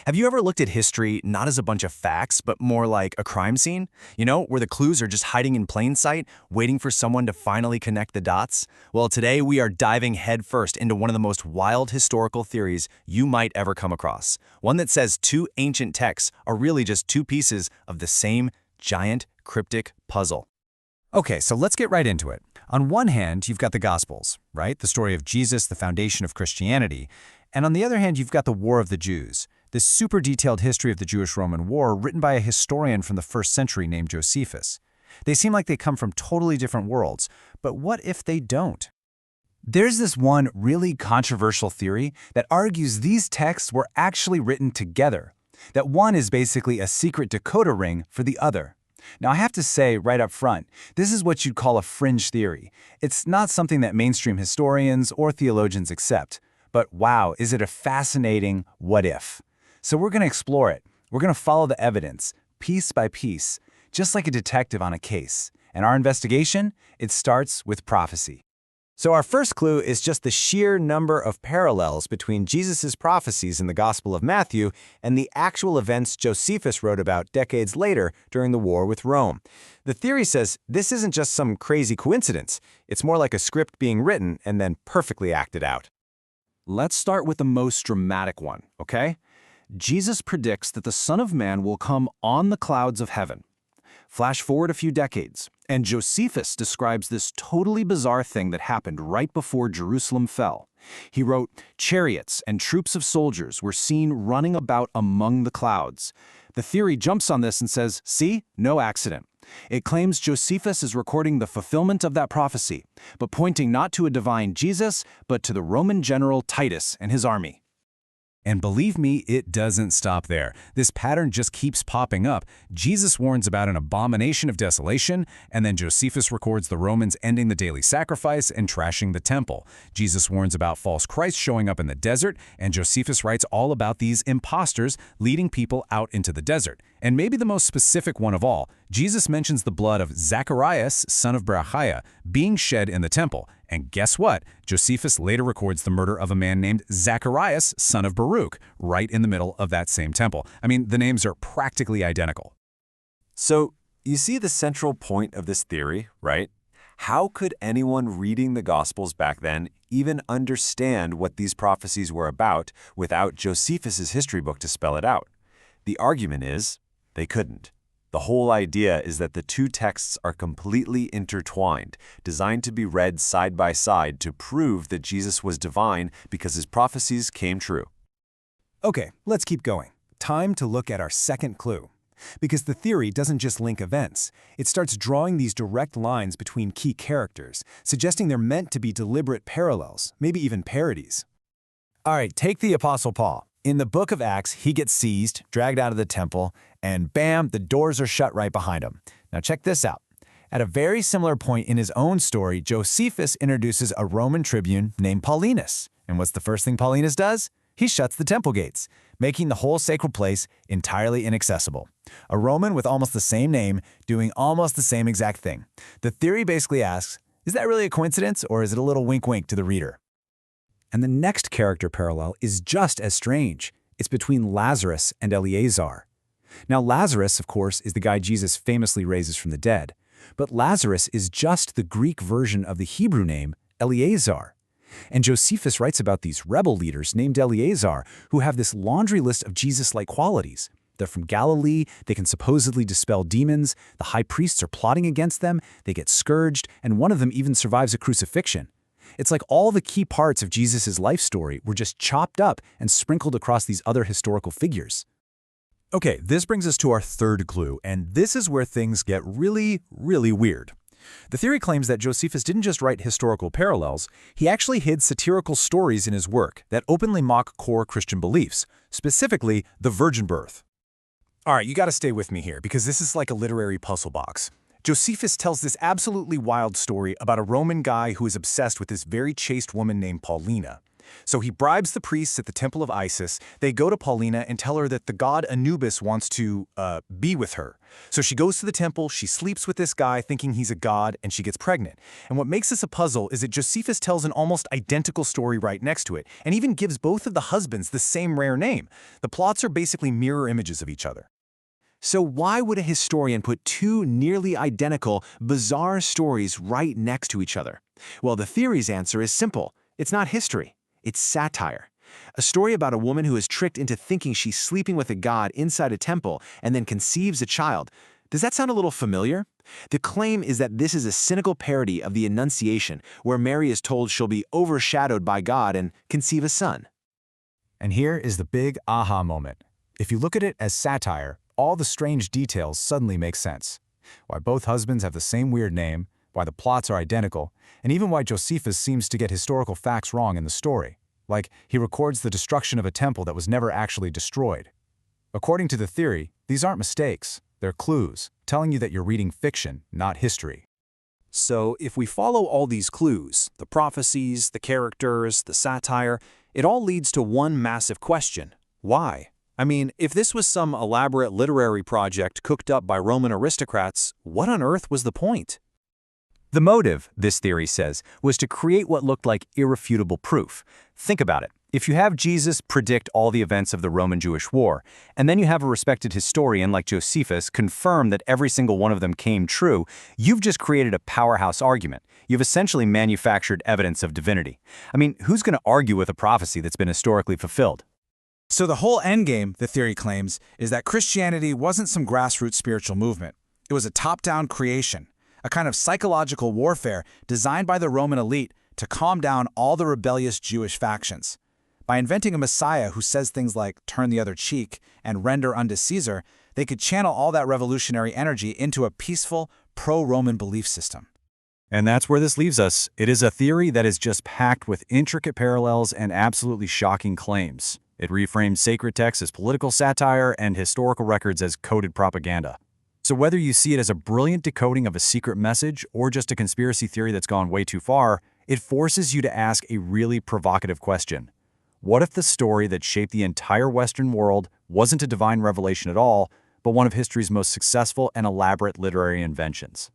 Have you ever looked at history not as a bunch of facts, but more like a crime scene? You know, where the clues are just hiding in plain sight, waiting for someone to finally connect the dots? Well, today we are diving headfirst into one of the most wild historical theories you might ever come across. One that says two ancient texts are really just two pieces of the same giant cryptic puzzle. Okay, so let's get right into it. On one hand, you've got the Gospels, right? The story of Jesus, the foundation of Christianity. And on the other hand, you've got the War of the Jews, this super detailed history of the Jewish-Roman War written by a historian from the 1st century named Josephus. They seem like they come from totally different worlds, but what if they don't? There's this one really controversial theory that argues these texts were actually written together, that one is basically a secret decoder ring for the other. Now, I have to say right up front, this is what you'd call a fringe theory. It's not something that mainstream historians or theologians accept. But wow, is it a fascinating what if? So we're going to explore it. We're going to follow the evidence, piece by piece, just like a detective on a case. And our investigation, it starts with prophecy. So our first clue is just the sheer number of parallels between Jesus' prophecies in the Gospel of Matthew and the actual events Josephus wrote about decades later during the war with Rome. The theory says this isn't just some crazy coincidence. It's more like a script being written and then perfectly acted out. Let's start with the most dramatic one, okay? Jesus predicts that the Son of Man will come on the clouds of heaven. Flash forward a few decades, and Josephus describes this totally bizarre thing that happened right before Jerusalem fell. He wrote, "Chariots and troops of soldiers were seen running about among the clouds." The theory jumps on this and says, see, no accident. It claims Josephus is recording the fulfillment of that prophecy, but pointing not to a divine Jesus, but to the Roman general Titus and his army. And believe me, it doesn't stop there. This pattern just keeps popping up. Jesus warns about an abomination of desolation, and then Josephus records the Romans ending the daily sacrifice and trashing the temple. Jesus warns about false Christ showing up in the desert, and Josephus writes all about these imposters leading people out into the desert. And maybe the most specific one of all, Jesus mentions the blood of Zacharias, son of Barachiah, being shed in the temple. And guess what? Josephus later records the murder of a man named Zacharias, son of Baruch, right in the middle of that same temple. I mean, the names are practically identical. So, you see the central point of this theory, right? How could anyone reading the Gospels back then even understand what these prophecies were about without Josephus's history book to spell it out? The argument is, they couldn't. The whole idea is that the two texts are completely intertwined, designed to be read side by side to prove that Jesus was divine because his prophecies came true. Okay, let's keep going. Time to look at our second clue. Because the theory doesn't just link events, it starts drawing these direct lines between key characters, suggesting they're meant to be deliberate parallels, maybe even parodies. All right, take the Apostle Paul. In the book of Acts, he gets seized, dragged out of the temple, and bam, the doors are shut right behind him. Now check this out. At a very similar point in his own story, Josephus introduces a Roman tribune named Paulinus. And what's the first thing Paulinus does? He shuts the temple gates, making the whole sacred place entirely inaccessible. A Roman with almost the same name doing almost the same exact thing. The theory basically asks, is that really a coincidence, or is it a little wink-wink to the reader? And the next character parallel is just as strange. It's between Lazarus and Eleazar. Now, Lazarus, of course, is the guy Jesus famously raises from the dead. But Lazarus is just the Greek version of the Hebrew name Eleazar. And Josephus writes about these rebel leaders named Eleazar who have this laundry list of Jesus-like qualities. They're from Galilee, they can supposedly dispel demons, the high priests are plotting against them, they get scourged, and one of them even survives a crucifixion. It's like all the key parts of Jesus' life story were just chopped up and sprinkled across these other historical figures. Okay, this brings us to our third clue, and this is where things get really, really weird. The theory claims that Josephus didn't just write historical parallels, he actually hid satirical stories in his work that openly mock core Christian beliefs, specifically the virgin birth. All right, you gotta stay with me here, because this is like a literary puzzle box. Josephus tells this absolutely wild story about a Roman guy who is obsessed with this very chaste woman named Paulina. So he bribes the priests at the temple of Isis. They go to Paulina and tell her that the god Anubis wants to be with her. So she goes to the temple, she sleeps with this guy thinking he's a god, and she gets pregnant. And what makes this a puzzle is that Josephus tells an almost identical story right next to it, and even gives both of the husbands the same rare name. The plots are basically mirror images of each other. So why would a historian put two nearly identical, bizarre stories right next to each other? Well, the theory's answer is simple. It's not history. It's satire. A story about a woman who is tricked into thinking she's sleeping with a god inside a temple and then conceives a child. Does that sound a little familiar? The claim is that this is a cynical parody of the Annunciation, where Mary is told she'll be overshadowed by God and conceive a son. And here is the big aha moment. If you look at it as satire, all the strange details suddenly make sense. Why both husbands have the same weird name, why the plots are identical, and even why Josephus seems to get historical facts wrong in the story. Like, he records the destruction of a temple that was never actually destroyed. According to the theory, these aren't mistakes. They're clues, telling you that you're reading fiction, not history. So if we follow all these clues, the prophecies, the characters, the satire, it all leads to one massive question. Why? I mean, if this was some elaborate literary project cooked up by Roman aristocrats, what on earth was the point? The motive, this theory says, was to create what looked like irrefutable proof. Think about it. If you have Jesus predict all the events of the Roman-Jewish War, and then you have a respected historian like Josephus confirm that every single one of them came true, you've just created a powerhouse argument. You've essentially manufactured evidence of divinity. I mean, who's going to argue with a prophecy that's been historically fulfilled? So the whole endgame, the theory claims, is that Christianity wasn't some grassroots spiritual movement. It was a top-down creation, a kind of psychological warfare designed by the Roman elite to calm down all the rebellious Jewish factions. By inventing a Messiah who says things like turn the other cheek and render unto Caesar, they could channel all that revolutionary energy into a peaceful, pro-Roman belief system. And that's where this leaves us. It is a theory that is just packed with intricate parallels and absolutely shocking claims. It reframes sacred texts as political satire and historical records as coded propaganda. So whether you see it as a brilliant decoding of a secret message or just a conspiracy theory that's gone way too far, it forces you to ask a really provocative question. What if the story that shaped the entire Western world wasn't a divine revelation at all, but one of history's most successful and elaborate literary inventions?